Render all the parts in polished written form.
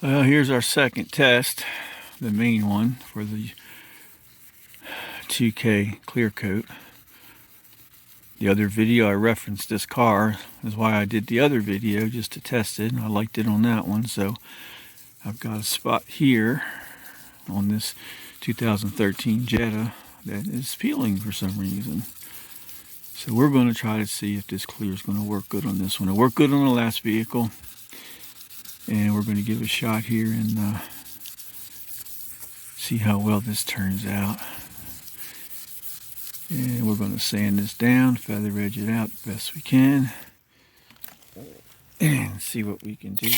Here's our second test, the main one for the 2K Clearcoat. The other video I referenced this car is why I did the other video, just to test it. I liked it on that one, so I've got a spot here on this 2013 Jetta that is peeling for some reason. So we're going to try to see if this clear is going to work good on this one. It worked good on the last vehicle, and we're going to give it a shot here and see how well this turns out. And we're going to sand this down, feather edge it out the best we can, and see what we can do.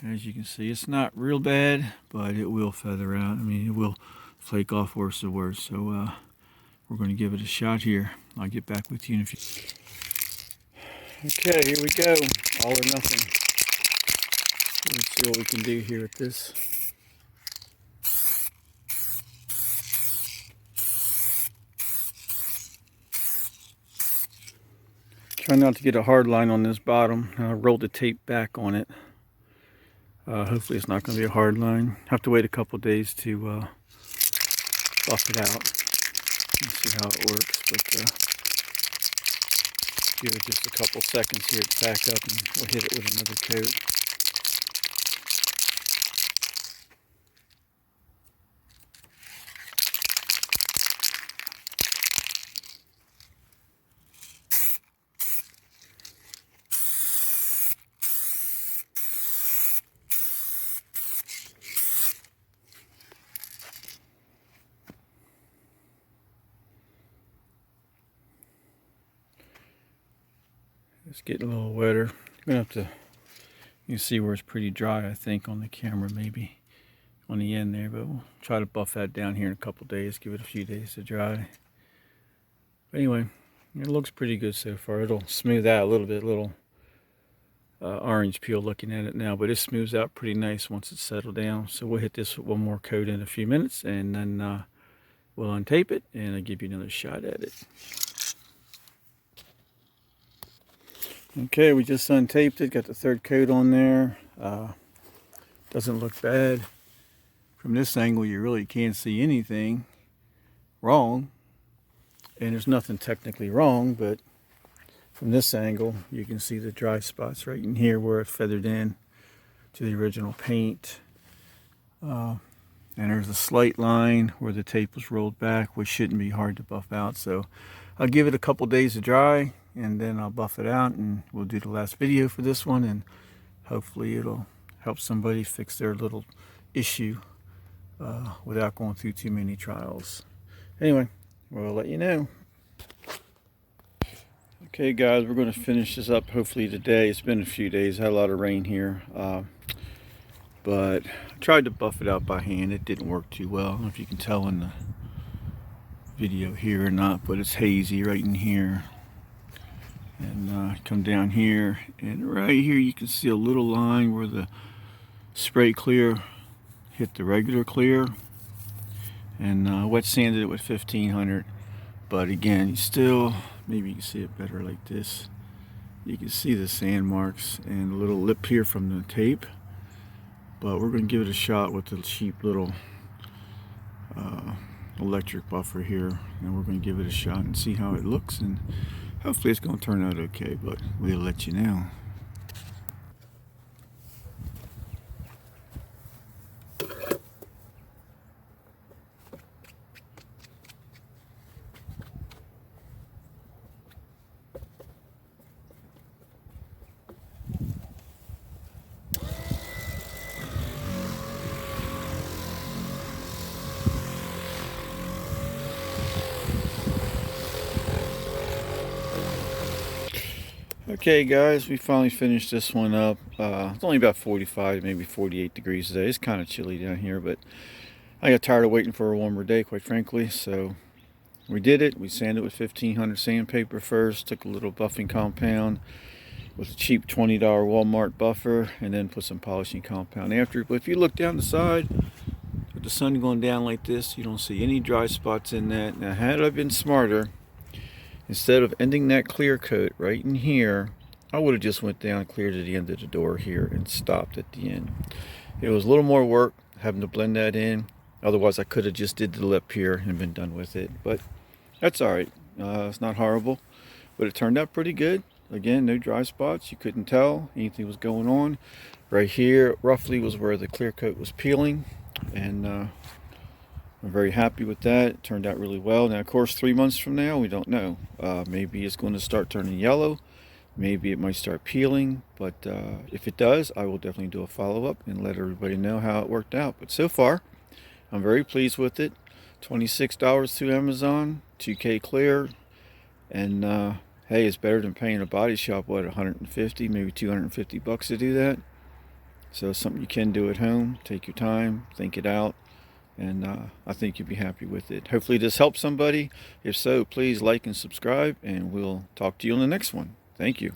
As you can see, it's not real bad, but it will feather out. I mean, it will flake off worse and worse. So we're going to give it a shot here. I'll get back with you in a few. Okay, here we go. All or nothing. Let's see what we can do here with this. Try not to get a hard line on this bottom. I rolled the tape back on it. Hopefully it's not going to be a hard line. Have to wait a couple days to buff it out and see how it works. But give it just a couple seconds here to back up, and we'll hit it with another coat. It's getting a little wetter. You're gonna have to, you can see where it's pretty dry, I think, on the camera, maybe on the end there, but we'll try to buff that down here in a couple days, give it a few days to dry. But anyway, it looks pretty good so far. It'll smooth out a little bit, little orange peel looking at it now, but it smooths out pretty nice once it's settled down. So we'll hit this with one more coat in a few minutes, and then we'll untape it, and I'll give you another shot at it. Okay, we just untaped it, got the third coat on there. Doesn't look bad. From this angle, you really can't see anything wrong. And there's nothing technically wrong, but from this angle, you can see the dry spots right in here where it feathered in to the original paint. And there's a slight line where the tape was rolled back, which shouldn't be hard to buff out. So I'll give it a couple days to dry, and then I'll buff it out, and we'll do the last video for this one, and hopefully it'll help somebody fix their little issue without going through too many trials. Anyway, we'll let you know. Okay guys, we're going to finish this up hopefully today. It's been a few days, had a lot of rain here, but I tried to buff it out by hand. It didn't work too well. I don't know if you can tell in the video here or not, but it's hazy right in here. And come down here, and right here you can see a little line where the spray clear hit the regular clear, and wet sanded it with 1500. But again, you still, maybe you can see it better like this. You can see the sand marks and a little lip here from the tape. But we're going to give it a shot with the cheap little electric buffer here, and we're going to give it a shot and see how it looks, and hopefully it's going to turn out okay, but we'll let you know. Okay guys, we finally finished this one up. It's only about 45, maybe 48 degrees today. It's kind of chilly down here, but I got tired of waiting for a warmer day, quite frankly. So we did it. We sanded it with 1500 sandpaper first, took a little buffing compound with a cheap $20 Walmart buffer, and then put some polishing compound after. But if you look down the side, with the sun going down like this, you don't see any dry spots in that. Now, had I been smarter, instead of ending that clear coat right in here, I would have just went down, cleared to the end of the door here, and stopped at the end. It was a little more work having to blend that in. Otherwise, I could have just did the lip here and been done with it. But that's all right. It's not horrible, but it turned out pretty good. Again, no dry spots. You couldn't tell anything was going on. Right here, roughly, was where the clear coat was peeling, and I'm very happy with that. It turned out really well. Now, of course, 3 months from now, we don't know. Maybe it's going to start turning yellow. Maybe it might start peeling, but if it does, I will definitely do a follow-up and let everybody know how it worked out. But so far, I'm very pleased with it. $26 through Amazon, 2K clear, and hey, it's better than paying a body shop, what, 150, maybe 250 bucks to do that. So it's something you can do at home. Take your time, think it out, and I think you'll be happy with it. Hopefully this helps somebody. If so, please like and subscribe, and we'll talk to you on the next one. Thank you.